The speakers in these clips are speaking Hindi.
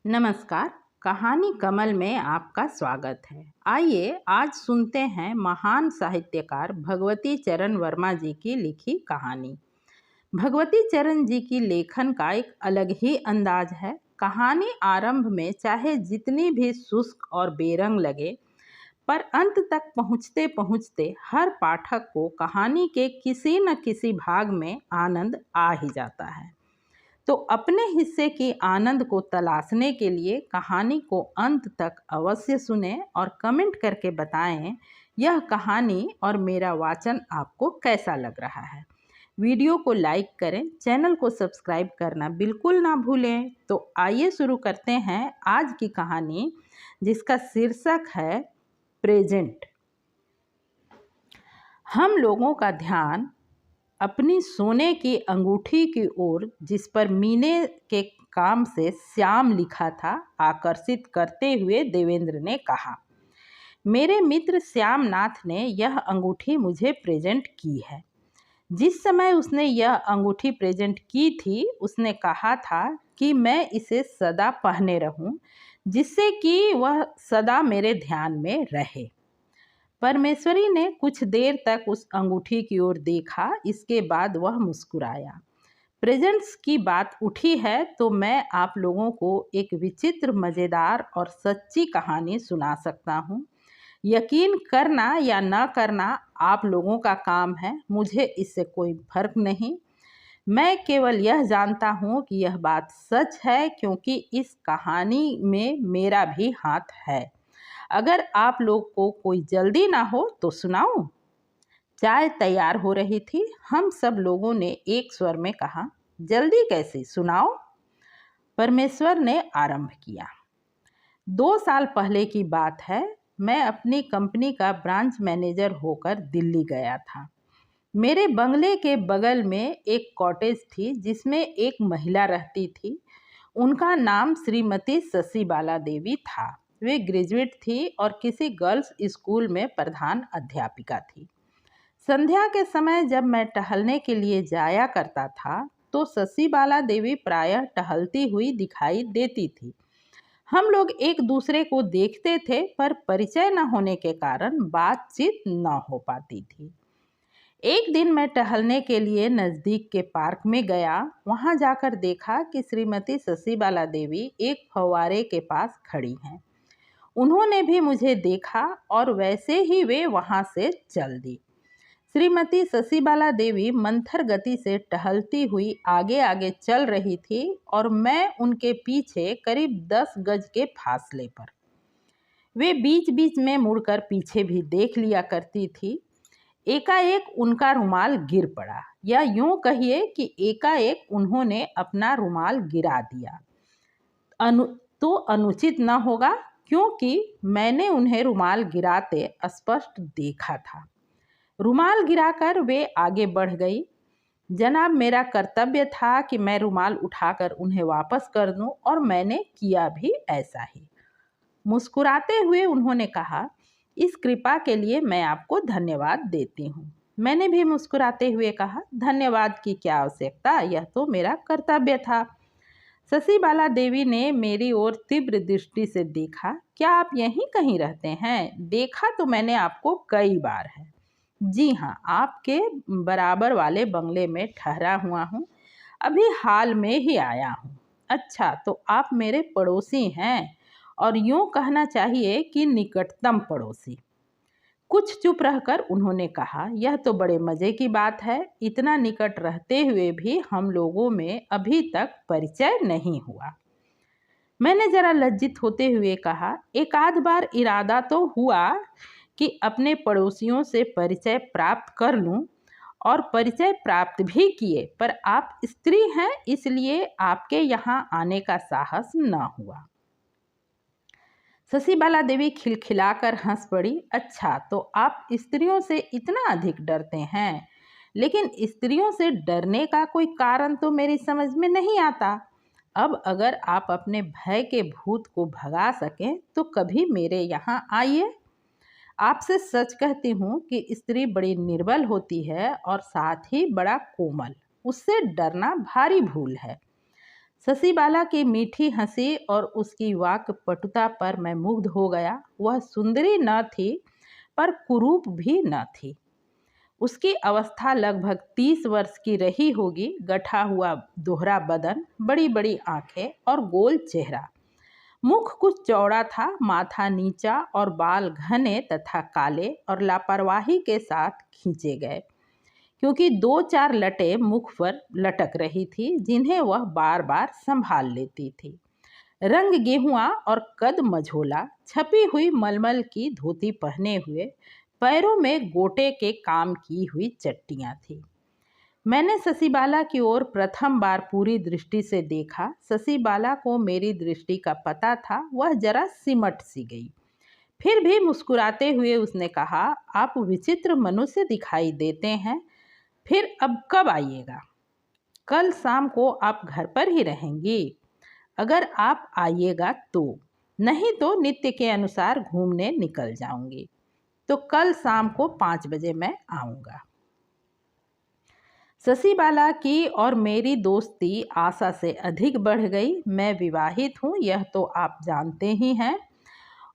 नमस्कार। कहानी कमल में आपका स्वागत है। आइए आज सुनते हैं महान साहित्यकार भगवती चरण वर्मा जी की लिखी कहानी। भगवती चरण जी की लेखन का एक अलग ही अंदाज है। कहानी आरंभ में चाहे जितनी भी शुष्क और बेरंग लगे, पर अंत तक पहुँचते पहुँचते हर पाठक को कहानी के किसी न किसी भाग में आनंद आ ही जाता है। तो अपने हिस्से की आनंद को तलाशने के लिए कहानी को अंत तक अवश्य सुनें और कमेंट करके बताएं यह कहानी और मेरा वाचन आपको कैसा लग रहा है। वीडियो को लाइक करें, चैनल को सब्सक्राइब करना बिल्कुल ना भूलें। तो आइए शुरू करते हैं आज की कहानी, जिसका शीर्षक है प्रेजेंट। हम लोगों का ध्यान अपनी सोने की अंगूठी की ओर, जिस पर मीने के काम से श्याम लिखा था, आकर्षित करते हुए देवेंद्र ने कहा, मेरे मित्र श्यामनाथ ने यह अंगूठी मुझे प्रेजेंट की है। जिस समय उसने यह अंगूठी प्रेजेंट की थी, उसने कहा था कि मैं इसे सदा पहने रहूं, जिससे कि वह सदा मेरे ध्यान में रहे। परमेश्वरी ने कुछ देर तक उस अंगूठी की ओर देखा, इसके बाद वह मुस्कुराया। प्रेजेंट्स की बात उठी है तो मैं आप लोगों को एक विचित्र, मज़ेदार और सच्ची कहानी सुना सकता हूँ। यकीन करना या न करना आप लोगों का काम है, मुझे इससे कोई फर्क नहीं। मैं केवल यह जानता हूँ कि यह बात सच है, क्योंकि इस कहानी में मेरा भी हाथ है। अगर आप लोग को कोई जल्दी ना हो तो सुनाऊं? चाय तैयार हो रही थी। हम सब लोगों ने एक स्वर में कहा, जल्दी कैसे, सुनाओ। परमेश्वर ने आरंभ किया। 2 साल पहले की बात है। मैं अपनी कंपनी का ब्रांच मैनेजर होकर दिल्ली गया था। मेरे बंगले के बगल में एक कॉटेज थी, जिसमें एक महिला रहती थी। उनका नाम श्रीमती शशिबाला देवी था। वे ग्रेजुएट थी और किसी गर्ल्स स्कूल में प्रधान अध्यापिका थी। संध्या के समय जब मैं टहलने के लिए जाया करता था, तो शशिबाला देवी प्रायः टहलती हुई दिखाई देती थी। हम लोग एक दूसरे को देखते थे, पर परिचय न होने के कारण बातचीत न हो पाती थी। एक दिन मैं टहलने के लिए नज़दीक के पार्क में गया। वहां जाकर देखा कि श्रीमती शशिबाला देवी एक फव्वारे के पास खड़ी हैं। उन्होंने भी मुझे देखा और वैसे ही वे वहां से चल दी। श्रीमती शशिबाला देवी मंथर गति से टहलती हुई आगे आगे चल रही थी और मैं उनके पीछे करीब 10 गज के फासले पर। वे बीच बीच में मुड़कर पीछे भी देख लिया करती थी। एकाएक उनका रुमाल गिर पड़ा, या यूं कहिए कि एकाएक उन्होंने अपना रुमाल गिरा दिया। तो अनुचित न होगा, क्योंकि मैंने उन्हें रुमाल गिराते स्पष्ट देखा था। रुमाल गिराकर वे आगे बढ़ गई। जनाब, मेरा कर्तव्य था कि मैं रुमाल उठाकर उन्हें वापस कर दूं, और मैंने किया भी ऐसा ही। मुस्कुराते हुए उन्होंने कहा, इस कृपा के लिए मैं आपको धन्यवाद देती हूँ। मैंने भी मुस्कुराते हुए कहा, धन्यवाद की क्या आवश्यकता, यह तो मेरा कर्तव्य था। शशिबाला देवी ने मेरी ओर तीव्र दृष्टि से देखा। क्या आप यहीं कहीं रहते हैं? देखा तो मैंने आपको कई बार है। जी हाँ, आपके बराबर वाले बंगले में ठहरा हुआ हूँ। अभी हाल में ही आया हूँ। अच्छा, तो आप मेरे पड़ोसी हैं, और यूँ कहना चाहिए कि निकटतम पड़ोसी। कुछ चुप रहकर उन्होंने कहा, यह तो बड़े मज़े की बात है। इतना निकट रहते हुए भी हम लोगों में अभी तक परिचय नहीं हुआ। मैंने जरा लज्जित होते हुए कहा, एक आध बार इरादा तो हुआ कि अपने पड़ोसियों से परिचय प्राप्त कर लूं, और परिचय प्राप्त भी किए, पर आप स्त्री हैं, इसलिए आपके यहाँ आने का साहस न हुआ। शशिबाला देवी खिलखिलाकर हंस पड़ी। अच्छा, तो आप स्त्रियों से इतना अधिक डरते हैं? लेकिन स्त्रियों से डरने का कोई कारण तो मेरी समझ में नहीं आता। अब अगर आप अपने भय के भूत को भगा सकें तो कभी मेरे यहाँ आइए। आपसे सच कहती हूँ कि स्त्री बड़ी निर्बल होती है और साथ ही बड़ा कोमल। उससे डरना भारी भूल है। शशिबाला की मीठी हंसी और उसकी वाक्पटुता पर मैं मुग्ध हो गया। वह सुंदरी न थी पर कुरूप भी न थी। उसकी अवस्था लगभग 30 वर्ष की रही होगी। गठा हुआ दोहरा बदन, बड़ी बड़ी आंखें और गोल चेहरा। मुख कुछ चौड़ा था, माथा नीचा और बाल घने तथा काले और लापरवाही के साथ खींचे गए, क्योंकि 2-4 लटें मुख पर लटक रही थी जिन्हें वह बार बार संभाल लेती थी। रंग गेहुआ और कद मझोला, छपी हुई मलमल की धोती पहने हुए, पैरों में गोटे के काम की हुई चट्टियां थी। मैंने शशिबाला की ओर प्रथम बार पूरी दृष्टि से देखा। शशिबाला को मेरी दृष्टि का पता था। वह जरा सिमट सी गई। फिर भी मुस्कुराते हुए उसने कहा, आप विचित्र मनुष्य दिखाई देते हैं। फिर अब कब आइएगा? कल शाम को आप घर पर ही रहेंगी? अगर आप आइएगा तो, नहीं तो नित्य के अनुसार घूमने निकल जाऊंगी। तो कल शाम को 5 बजे मैं आऊँगा। शशिबाला की और मेरी दोस्ती आशा से अधिक बढ़ गई। मैं विवाहित हूँ, यह तो आप जानते ही हैं,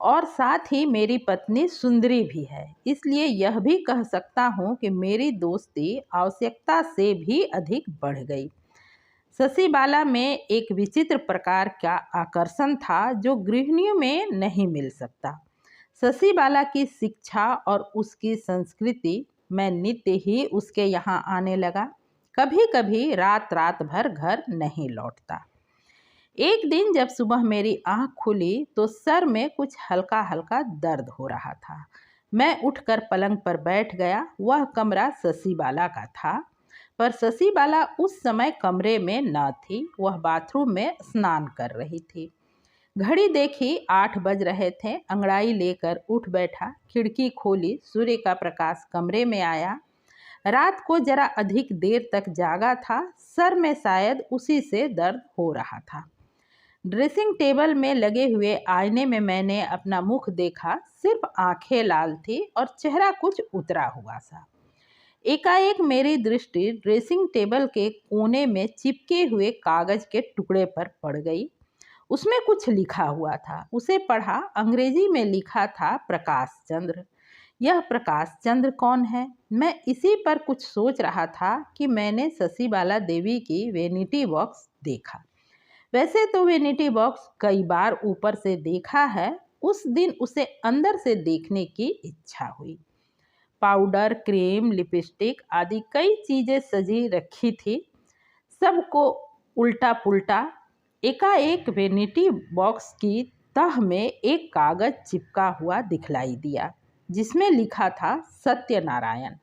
और साथ ही मेरी पत्नी सुंदरी भी है। इसलिए यह भी कह सकता हूँ कि मेरी दोस्ती आवश्यकता से भी अधिक बढ़ गई। शशिबाला में एक विचित्र प्रकार का आकर्षण था जो गृहिणियों में नहीं मिल सकता। शशिबाला की शिक्षा और उसकी संस्कृति, मैं नित्य ही उसके यहाँ आने लगा। कभी कभी रात रात भर घर नहीं लौटता। एक दिन जब सुबह मेरी आँख खुली तो सर में कुछ हल्का हल्का दर्द हो रहा था। मैं उठकर पलंग पर बैठ गया। वह कमरा शशिबाला का था, पर शशिबाला उस समय कमरे में न थी। वह बाथरूम में स्नान कर रही थी। घड़ी देखी, 8 बज रहे थे। अंगड़ाई लेकर उठ बैठा, खिड़की खोली, सूर्य का प्रकाश कमरे में आया। रात को जरा अधिक देर तक जागा था। सर में शायद उसी से दर्द हो रहा था। ड्रेसिंग टेबल में लगे हुए आईने में मैंने अपना मुख देखा। सिर्फ आंखें लाल थी और चेहरा कुछ उतरा हुआ सा। एकाएक मेरी दृष्टि ड्रेसिंग टेबल के कोने में चिपके हुए कागज के टुकड़े पर पड़ गई। उसमें कुछ लिखा हुआ था। उसे पढ़ा। अंग्रेजी में लिखा था, प्रकाश चंद्र। यह प्रकाश चंद्र कौन है? मैं इसी पर कुछ सोच रहा था कि मैंने शशिबाला देवी की वेनिटी बॉक्स देखा। वैसे तो वेनिटी बॉक्स कई बार ऊपर से देखा है, उस दिन उसे अंदर से देखने की इच्छा हुई। पाउडर, क्रीम, लिपस्टिक आदि कई चीजें सजी रखी थी, सबको उल्टा पुल्टा। एकाएक वेनिटी बॉक्स की तह में एक कागज चिपका हुआ दिखलाई दिया, जिसमें लिखा था सत्यनारायण।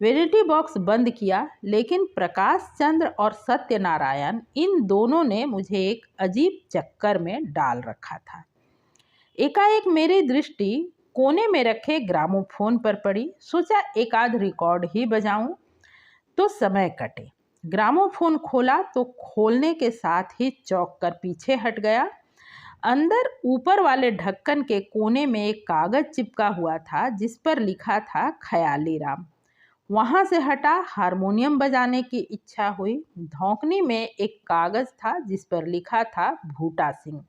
वेनिटी बॉक्स बंद किया, लेकिन प्रकाश चंद्र और सत्यनारायण, इन दोनों ने मुझे एक अजीब चक्कर में डाल रखा था। एकाएक मेरी दृष्टि कोने में रखे ग्रामोफोन पर पड़ी। सोचा एक आध रिकॉर्ड ही बजाऊं तो समय कटे। ग्रामोफोन खोला तो खोलने के साथ ही चौंक कर पीछे हट गया। अंदर ऊपर वाले ढक्कन के कोने में एक कागज चिपका हुआ था, जिस पर लिखा था ख्याली राम। वहां से हटा, हारमोनियम बजाने की इच्छा हुई। धौंकनी में एक कागज था जिस पर लिखा था भूटा सिंह।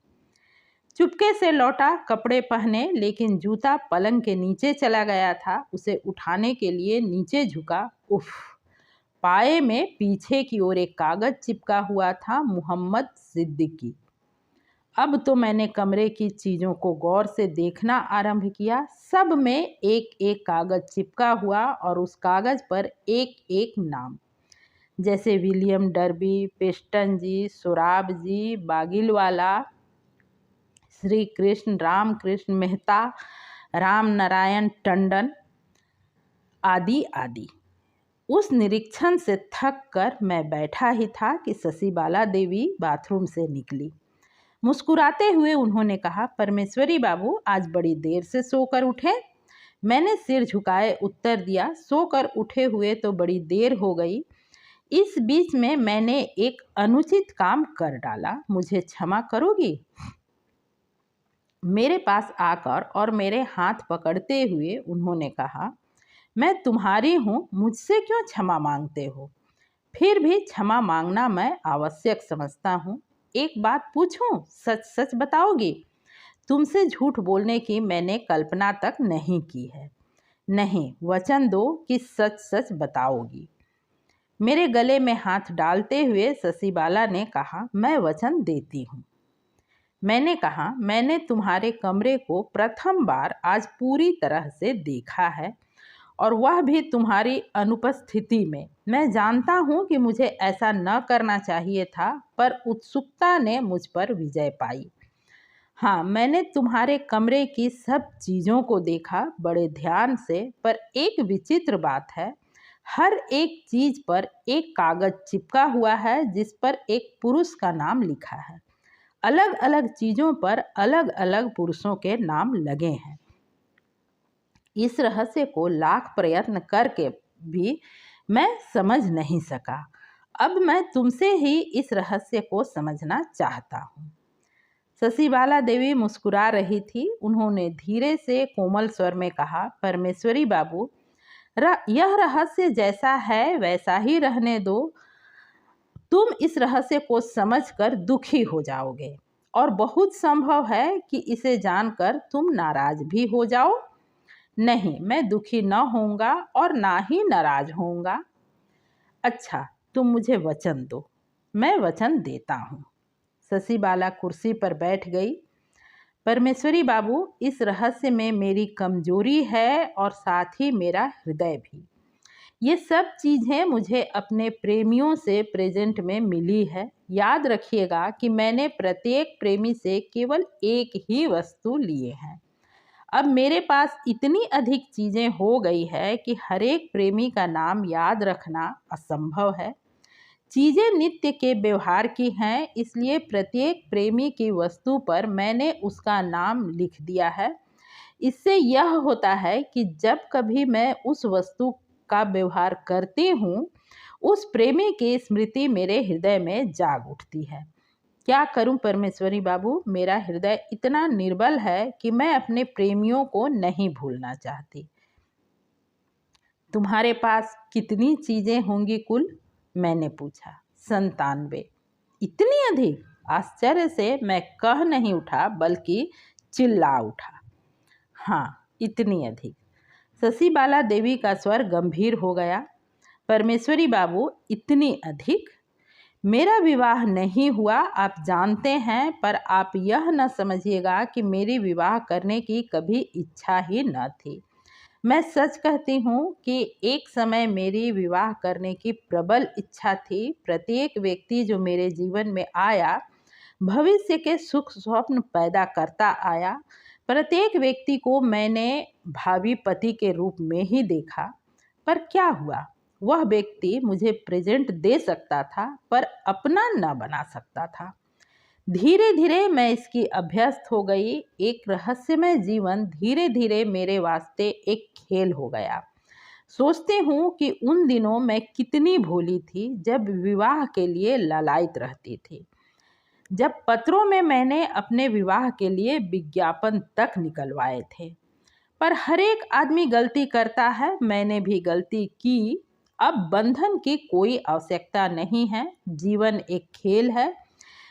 चुपके से लौटा, कपड़े पहने, लेकिन जूता पलंग के नीचे चला गया था। उसे उठाने के लिए नीचे झुका। उफ! पाए में पीछे की ओर एक कागज चिपका हुआ था, मोहम्मद सिद्दीकी। अब तो मैंने कमरे की चीज़ों को गौर से देखना आरंभ किया। सब में एक एक कागज चिपका हुआ और उस कागज पर एक एक नाम, जैसे विलियम डर्बी, पेस्टन जी, सोराब जी, बागिलवाला, श्री कृष्ण, रामकृष्ण मेहता, राम नारायण टंडन आदि आदि। उस निरीक्षण से थक कर मैं बैठा ही था कि शशिबाला देवी बाथरूम से निकली। मुस्कुराते हुए उन्होंने कहा, परमेश्वरी बाबू, आज बड़ी देर से सोकर उठे? मैंने सिर झुकाए उत्तर दिया, सोकर उठे हुए तो बड़ी देर हो गई। इस बीच में मैंने एक अनुचित काम कर डाला, मुझे क्षमा करोगी? मेरे पास आकर और मेरे हाथ पकड़ते हुए उन्होंने कहा, मैं तुम्हारी हूँ, मुझसे क्यों क्षमा मांगते हो? फिर भी क्षमा मांगना मैं आवश्यक समझता हूँ। एक बात पूछूं, सच सच बताओगी? तुमसे झूठ बोलने की मैंने कल्पना तक नहीं की है। नहीं, वचन दो कि सच सच बताओगी। मेरे गले में हाथ डालते हुए शशिबाला ने कहा, मैं वचन देती हूँ। मैंने कहा, मैंने तुम्हारे कमरे को प्रथम बार आज पूरी तरह से देखा है, और वह भी तुम्हारी अनुपस्थिति में। मैं जानता हूँ कि मुझे ऐसा न करना चाहिए था, पर उत्सुकता ने मुझ पर विजय पाई। हाँ, मैंने तुम्हारे कमरे की सब चीज़ों को देखा बड़े ध्यान से, पर एक विचित्र बात है। हर एक चीज़ पर एक कागज़ चिपका हुआ है जिस पर एक पुरुष का नाम लिखा है। अलग अलग चीज़ों पर अलग अलग पुरुषों के नाम लगे हैं। इस रहस्य को लाख प्रयत्न करके भी मैं समझ नहीं सका। अब मैं तुमसे ही इस रहस्य को समझना चाहता हूँ। शशिबाला देवी मुस्कुरा रही थी। उन्होंने धीरे से कोमल स्वर में कहा, परमेश्वरी बाबू, यह रहस्य जैसा है वैसा ही रहने दो। तुम इस रहस्य को समझकर दुखी हो जाओगे, और बहुत संभव है कि इसे जानकर तुम नाराज भी हो जाओ। नहीं, मैं दुखी न होऊंगा और ना ही नाराज होऊंगा। अच्छा, तुम मुझे वचन दो। मैं वचन देता हूँ। शशिबाला कुर्सी पर बैठ गई। परमेश्वरी बाबू, इस रहस्य में मेरी कमजोरी है और साथ ही मेरा हृदय भी। ये सब चीज़ें मुझे अपने प्रेमियों से प्रेजेंट में मिली है। याद रखिएगा कि मैंने प्रत्येक प्रेमी से केवल एक ही वस्तु लिए हैं। अब मेरे पास इतनी अधिक चीज़ें हो गई है कि हर एक प्रेमी का नाम याद रखना असंभव है। चीज़ें नित्य के व्यवहार की हैं, इसलिए प्रत्येक प्रेमी की वस्तु पर मैंने उसका नाम लिख दिया है। इससे यह होता है कि जब कभी मैं उस वस्तु का व्यवहार करती हूँ, उस प्रेमी की स्मृति मेरे हृदय में जाग उठती है। क्या करूं परमेश्वरी बाबू, मेरा हृदय इतना निर्बल है कि मैं अपने प्रेमियों को नहीं भूलना चाहती। तुम्हारे पास कितनी चीजें होंगी कुल? मैंने पूछा। 97। इतनी अधिक? आश्चर्य से मैं कह नहीं उठा बल्कि चिल्ला उठा। हाँ, इतनी अधिक। शशिबाला देवी का स्वर गंभीर हो गया। परमेश्वरी बाबू, इतनी अधिक? मेरा विवाह नहीं हुआ, आप जानते हैं, पर आप यह न समझिएगा कि मेरी विवाह करने की कभी इच्छा ही न थी। मैं सच कहती हूँ कि एक समय मेरी विवाह करने की प्रबल इच्छा थी। प्रत्येक व्यक्ति जो मेरे जीवन में आया, भविष्य के सुख स्वप्न पैदा करता आया। प्रत्येक व्यक्ति को मैंने भावी पति के रूप में ही देखा। पर क्या हुआ? वह व्यक्ति मुझे प्रेजेंट दे सकता था, पर अपना न बना सकता था। धीरे धीरे मैं इसकी अभ्यस्त हो गई। एक रहस्यमय जीवन धीरे धीरे मेरे वास्ते एक खेल हो गया। सोचती हूँ कि उन दिनों मैं कितनी भोली थी जब विवाह के लिए ललायत रहती थी, जब पत्रों में मैंने अपने विवाह के लिए विज्ञापन तक निकलवाए थे। पर हर एक आदमी गलती करता है, मैंने भी गलती की। अब बंधन की कोई आवश्यकता नहीं है। जीवन एक खेल है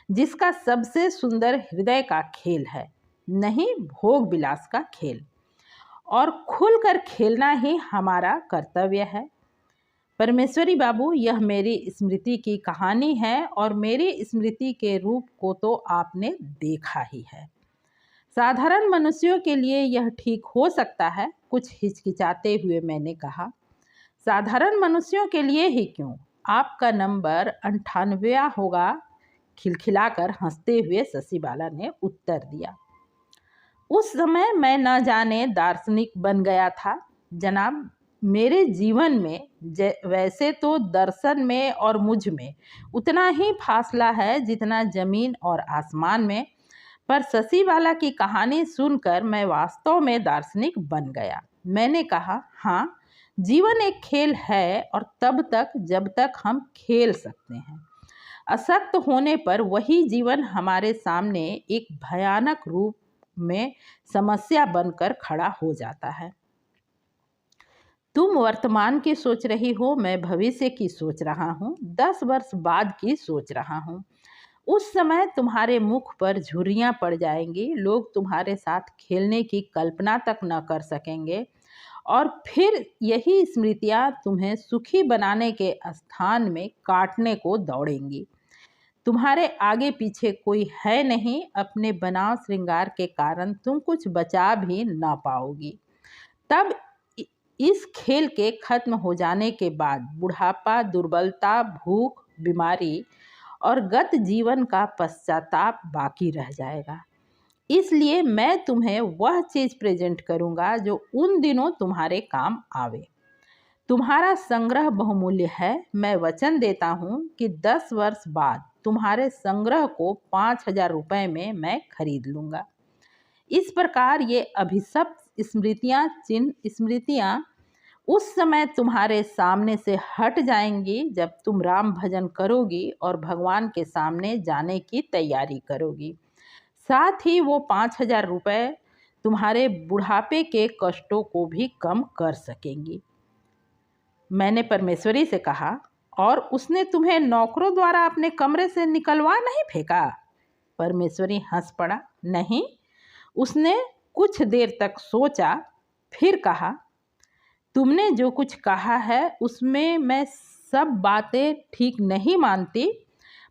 जिसका सबसे सुंदर हृदय का खेल है, नहीं भोग विलास का खेल। और खुलकर खेलना ही हमारा कर्तव्य है। परमेश्वरी बाबू, यह मेरी स्मृति की कहानी है, और मेरी स्मृति के रूप को तो आपने देखा ही है। साधारण मनुष्यों के लिए यह ठीक हो सकता है, कुछ हिचकिचाते हुए मैंने कहा। साधारण मनुष्यों के लिए ही क्यों, आपका नंबर 98 होगा, खिलखिलाकर हंसते हुए शशिबाला ने उत्तर दिया। उस समय मैं न जाने दार्शनिक बन गया था जनाब। मेरे जीवन में वैसे तो दर्शन में और मुझ में उतना ही फासला है जितना जमीन और आसमान में, पर शशिबाला की कहानी सुनकर मैं वास्तव में दार्शनिक बन गया। मैंने कहा, हाँ, जीवन एक खेल है, और तब तक जब तक हम खेल सकते हैं। अशक्त होने पर वही जीवन हमारे सामने एक भयानक रूप में समस्या बनकर खड़ा हो जाता है। तुम वर्तमान की सोच रही हो, मैं भविष्य की सोच रहा हूँ, 10 वर्ष बाद की सोच रहा हूँ। उस समय तुम्हारे मुख पर झुर्रियाँ पड़ जाएंगी, लोग तुम्हारे साथ खेलने की कल्पना तक न कर सकेंगे और फिर यही स्मृतियाँ तुम्हें सुखी बनाने के स्थान में काटने को दौड़ेंगी। तुम्हारे आगे पीछे कोई है नहीं, अपने बनाव श्रृंगार के कारण तुम कुछ बचा भी ना पाओगी। तब इस खेल के खत्म हो जाने के बाद बुढ़ापा, दुर्बलता, भूख, बीमारी और गत जीवन का पश्चाताप बाकी रह जाएगा। इसलिए मैं तुम्हें वह चीज़ प्रेजेंट करूंगा जो उन दिनों तुम्हारे काम आवे। तुम्हारा संग्रह बहुमूल्य है। मैं वचन देता हूँ कि 10 वर्ष बाद तुम्हारे संग्रह को 5,000 रुपये में मैं खरीद लूँगा। इस प्रकार ये अभिशप्त स्मृतियाँ उस समय तुम्हारे सामने से हट जाएंगी जब तुम राम भजन करोगी और भगवान के सामने जाने की तैयारी करोगी। साथ ही वो 5,000 रुपये तुम्हारे बुढ़ापे के कष्टों को भी कम कर सकेंगी। मैंने परमेश्वरी से कहा, और उसने तुम्हें नौकरों द्वारा अपने कमरे से निकलवा नहीं फेंका? परमेश्वरी हंस पड़ा। नहीं। उसने कुछ देर तक सोचा, फिर कहा, तुमने जो कुछ कहा है उसमें मैं सब बातें ठीक नहीं मानती,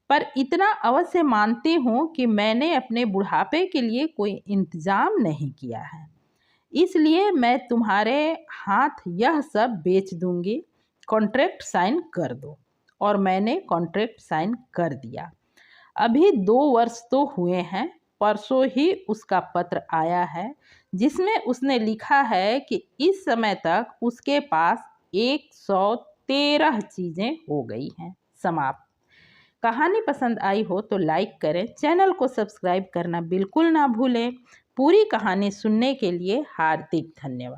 पर इतना अवश्य मानती हूँ कि मैंने अपने बुढ़ापे के लिए कोई इंतजाम नहीं किया है। इसलिए मैं तुम्हारे हाथ यह सब बेच दूंगी, कॉन्ट्रैक्ट साइन कर दो। और मैंने कॉन्ट्रैक्ट साइन कर दिया। अभी 2 वर्ष तो हुए हैं। परसों ही उसका पत्र आया है जिसमें उसने लिखा है कि इस समय तक उसके पास 113 चीज़ें हो गई हैं। समाप्त। कहानी पसंद आई हो तो लाइक करें, चैनल को सब्सक्राइब करना बिल्कुल ना भूलें। पूरी कहानी सुनने के लिए हार्दिक धन्यवाद।